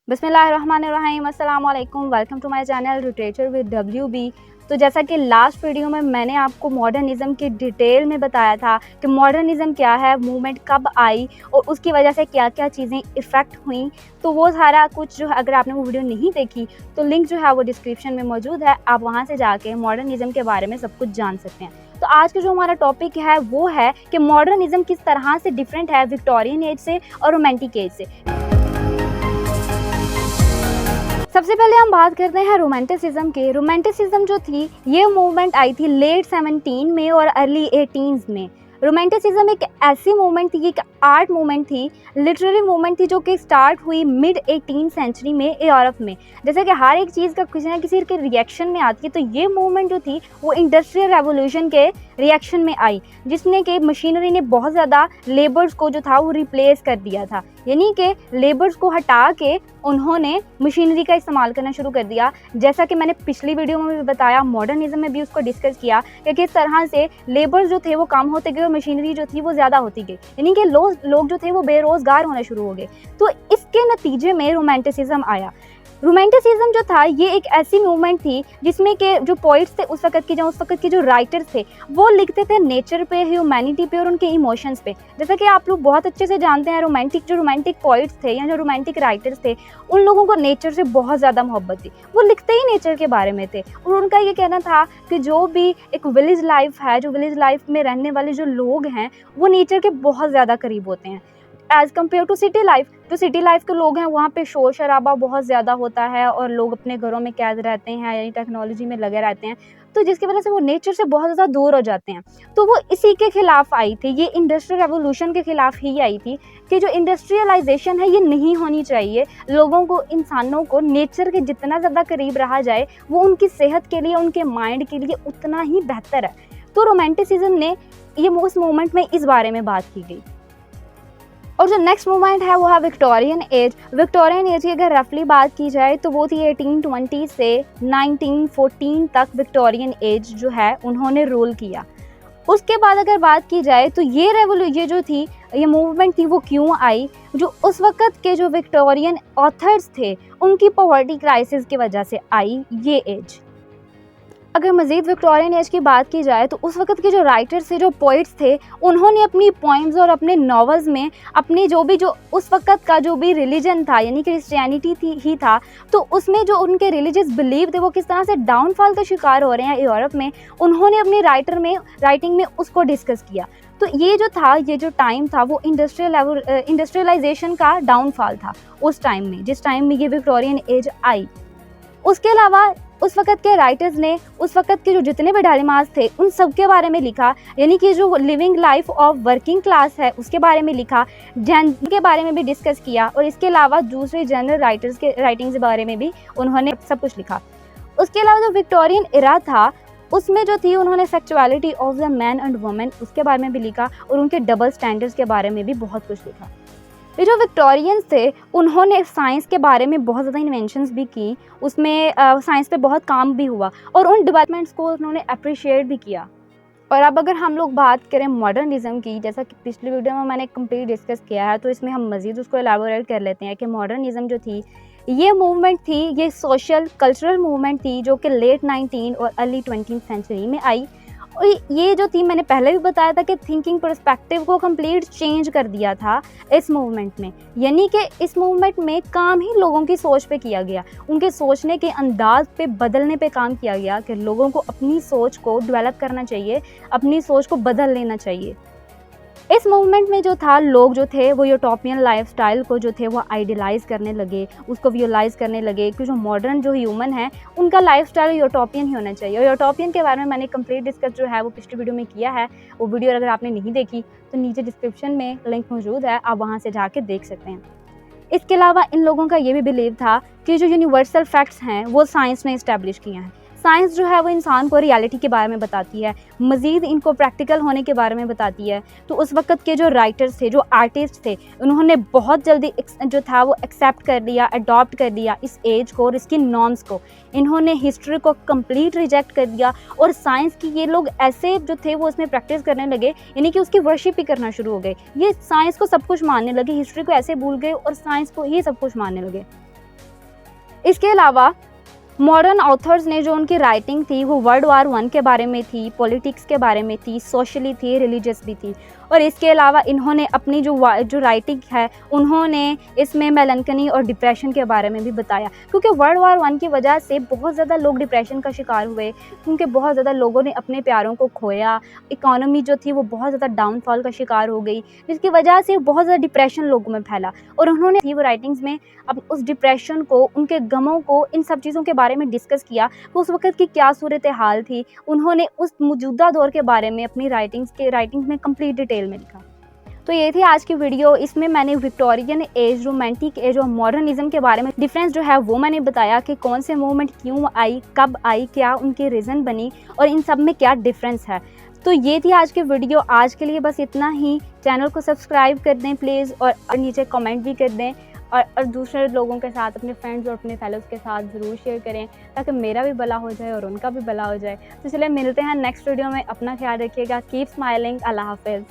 बिस्मिल्लाहिर्रहमानिर्रहीम, अस्सलाम वालेकुम, welcome to my channel literature with WB। तो जैसा कि लास्ट वीडियो में मैंने आपको मॉडर्निज़म की डिटेल में बताया था कि मॉडर्निज़म क्या है, मूवमेंट कब आई और उसकी वजह से क्या क्या चीज़ें इफ़ेक्ट हुई। तो वो सारा कुछ जो है, अगर आपने वो वीडियो नहीं देखी तो लिंक जो है वो डिस्क्रिप्शन में मौजूद है, आप वहाँ से जाके मॉडर्निज़म के बारे में सब कुछ जान सकते हैं। तो आज का जो हमारा टॉपिक है वो है कि मॉडर्निज़म किस तरह से डिफरेंट है विक्टोरियन एज से और रोमांटिक एज से। सबसे पहले हम बात करते हैं रोमांटिसिज्म के। रोमांटिसिज्म जो थी ये मूवमेंट आई थी लेट 17 में और अर्ली 18s में। रोमांटिसिज्म एक ऐसी मूवमेंट थी, एक आर्ट मूवमेंट थी, लिटरेरी मूवमेंट थी जो कि स्टार्ट हुई मिड 18 सेंचुरी में यूरोप में। जैसे कि हर एक चीज़ का किसी न किसी के रिएक्शन में आती है, तो ये मूवमेंट जो थी वो इंडस्ट्रियल रेवोल्यूशन के रिएक्शन में आई, जिसने कि मशीनरी ने बहुत ज़्यादा लेबर्स को जो था वो रिप्लेस कर दिया था। यानी कि लेबर्स को हटा के उन्होंने मशीनरी का इस्तेमाल करना शुरू कर दिया। जैसा कि मैंने पिछली वीडियो में भी बताया, मॉडर्निज्म में भी उसको डिस्कस किया कि किस तरह से लेबर्स जो थे वो कम होते गए और मशीनरी जो थी वो ज़्यादा होती गई, यानी कि लोग जो थे वो बेरोज़गार होना शुरू हो गए। तो इसके नतीजे में रोमांटिसिज्म आया। रोमांटिसिज्म जो था ये एक ऐसी मूवमेंट थी जिसमें के जो पोइट्स थे उस वक्त के जो राइटर्स थे वो लिखते थे नेचर पे, ह्यूमैनिटी पे और उनके इमोशंस पे। जैसा कि आप लोग बहुत अच्छे से जानते हैं, रोमांटिक पोइट्स थे या जो रोमांटिक राइटर्स थे उन लोगों को नेचर से बहुत ज़्यादा मोहब्बत थी, वो लिखते ही नेचर के बारे में थे। और उनका ये कहना था कि जो भी एक विलेज लाइफ है, जो विलेज लाइफ में रहने वाले जो लोग हैं वो नेचर के बहुत ज़्यादा करीब होते हैं as compare to city life. जो सिटी लाइफ के लोग हैं वहाँ पे शोर शराबा बहुत ज़्यादा होता है और लोग अपने घरों में कैद रहते हैं, यानी टेक्नोलॉजी में लगे रहते हैं, तो जिसकी वजह से वो नेचर से बहुत ज़्यादा दूर हो जाते हैं। तो वो इसी के खिलाफ आई थी, ये इंडस्ट्रियल रेवोल्यूशन के खिलाफ ही आई थी कि जो इंडस्ट्रियलाइजेशन है ये नहीं होनी चाहिए। लोगों को, इंसानों को नेचर के जितना ज़्यादा करीब रहा जाए वो उनकी सेहत के लिए, उनके माइंड के लिए उतना ही बेहतर है। तो रोमांटिसिज्म ने ये उस मोमेंट में इस बारे में बात की गई। और जो नेक्स्ट मूवमेंट है वो है विक्टोरियन एज। विक्टोरियन एज की अगर रफली बात की जाए तो वो थी 1820 से 1914 तक विक्टोरियन एज जो है उन्होंने रूल किया। उसके बाद अगर बात की जाए तो ये जो थी ये मूवमेंट थी वो क्यों आई, जो उस वक़्त के जो विक्टोरियन ऑथर्स थे उनकी पॉवर्टी क्राइसिस की वजह से आई ये एज। अगर मज़ीद विक्टोरियन एज की बात की जाए तो उस वक़्त के जो राइटर्स थे, जो पोइट्स थे, उन्होंने अपनी पोइम्स और अपने नॉवेल्स में अपनी जो उस वक़्त का जो भी रिलीजन था, यानी कि क्रिश्चियनिटी ही था, तो उसमें जो उनके रिलीजियस बिलीव थे वो किस तरह से डाउनफॉल का शिकार हो रहे हैं यूरोप में, उन्होंने अपनी राइटिंग में उसको डिस्कस किया। तो ये जो टाइम था वो इंडस्ट्रियलाइजेशन का डाउनफॉल था उस टाइम में, जिस टाइम में ये विक्टोरियन एज आई। उसके अलावा उस वक़्त के राइटर्स ने उस वक़्त के जो जितने भी डायलेमास थे उन सब के बारे में लिखा, यानी कि जो living life of working class है उसके बारे में लिखा, जेंडर के बारे में भी डिस्कस किया, और इसके अलावा दूसरे जनरल राइटर्स के राइटिंग्स के बारे में भी उन्होंने सब कुछ लिखा। उसके अलावा जो विक्टोरियन एरा था उसमें जो थी उन्होंने sexuality of the man and women उसके बारे में भी लिखा और उनके डबल स्टैंडर्ड्स के बारे में भी बहुत कुछ लिखा। ये जो विक्टोरियंस थे उन्होंने साइंस के बारे में बहुत ज़्यादा इन्वेंशंस भी की, उसमें साइंस पे बहुत काम भी हुआ और उन डेवलपमेंट्स को उन्होंने अप्रिशिएट भी किया। और अब अगर हम लोग बात करें मॉडर्निज़म की, जैसा कि पिछली वीडियो में मैंने कंप्लीट डिस्कस किया है, तो इसमें हम मज़ीद उसको एलाबोरेट कर लेते हैं कि मॉडर्निज़म जो थी ये मूवमेंट थी, ये सोशल कल्चरल मूवमेंट थी जो कि लेट 19 और अर्ली 20th सेंचुरी में आई। और ये जो थी मैंने पहले भी बताया था कि थिंकिंग पर्सपेक्टिव को कंप्लीट चेंज कर दिया था इस मूवमेंट में, यानी कि इस मूवमेंट में काम ही लोगों की सोच पे किया गया, उनके सोचने के अंदाज पे बदलने पे काम किया गया कि लोगों को अपनी सोच को डेवलप करना चाहिए, अपनी सोच को बदल लेना चाहिए। इस मूवमेंट में जो था लोग जो थे वो यूटोपियन लाइफस्टाइल को जो थे वो आइडियलाइज़ करने लगे, उसको विजुअलाइज़ करने लगे कि जो मॉडर्न जो ह्यूमन है उनका लाइफस्टाइल यूटोपियन ही होना चाहिए। और यूटोपियन के बारे में मैंने कंप्लीट डिस्कस जो है वो पिछली वीडियो में किया है, वो वीडियो अगर आपने नहीं देखी तो नीचे डिस्क्रिप्शन में लिंक मौजूद है, आप वहाँ से जाके देख सकते हैं। इसके अलावा इन लोगों का ये भी बिलीव था कि जो यूनिवर्सल फैक्ट्स हैं वो साइंस ने इस्टेब्लिश किए हैं। साइंस जो है वो इंसान को रियलिटी के बारे में बताती है, मज़ीद इनको प्रैक्टिकल होने के बारे में बताती है। तो उस वक़्त के जो राइटर्स थे, जो आर्टिस्ट थे, उन्होंने बहुत जल्दी जो था वो एक्सेप्ट कर लिया, अडॉप्ट कर लिया इस एज को और इसकी नॉर्म्स को। इन्होंने हिस्ट्री को कंप्लीट रिजेक्ट कर दिया और साइंस की ये लोग ऐसे जो थे वो उसमें प्रैक्टिस करने लगे, यानी कि उसकी वर्शिप ही करना शुरू हो गए। ये साइंस को सब कुछ मानने लगे, हिस्ट्री को ऐसे भूल गए और साइंस को ही सब कुछ मानने लगे। इसके अलावा मॉडर्न ऑथर्स ने जो उनकी राइटिंग थी वो वर्ल्ड वार 1 के बारे में थी, पॉलिटिक्स के बारे में थी, सोशली थी, रिलीजियस भी थी। और इसके अलावा इन्होंने अपनी जो राइटिंग है उन्होंने इसमें मेलनकनी और डिप्रेशन के बारे में भी बताया, क्योंकि वर्ल्ड वार 1 की वजह से बहुत ज़्यादा लोग डिप्रेशन का शिकार हुए, क्योंकि बहुत ज़्यादा लोगों ने अपने प्यारों को खोया, इकॉनमी जो थी वो बहुत ज़्यादा डाउनफॉल का शिकार हो गई, जिसकी वजह से बहुत ज़्यादा डिप्रेशन लोगों में फैला। और उन्होंने वो राइटिंग्स में अब उस डिप्रेशन को, उनके गमों को, इन सब चीज़ों के बारे में डिस्कस किया कि उस वक़्त की क्या सूरत हाल थी। उन्होंने उस मौजूदा दौर के बारे में अपनी राइटिंग्स में कंप्लीट डिटेल में लिखा। तो ये थी आज की वीडियो। इसमें मैंने विक्टोरियन एज, रोमांटिक एज और मॉडर्निज्म के बारे में डिफरेंस जो है वो मैंने बताया कि कौन से मूवमेंट क्यों आई, कब आई, क्या उनकी रीज़न बनी और इन सब में क्या डिफरेंस है। तो ये थी आज की वीडियो। आज के लिए बस इतना ही। चैनल को सब्सक्राइब कर दें प्लीज़, और नीचे कमेंट भी कर दें, और दूसरे लोगों के साथ, अपने फ्रेंड्स और अपने फेलोज़ के साथ ज़रूर शेयर करें, ताकि मेरा भी भला हो जाए और उनका भी भला हो जाए। तो चलिए मिलते हैं नेक्स्ट वीडियो में। अपना ख्याल रखिएगा। Keep smiling. अल्लाह हाफ़िज़।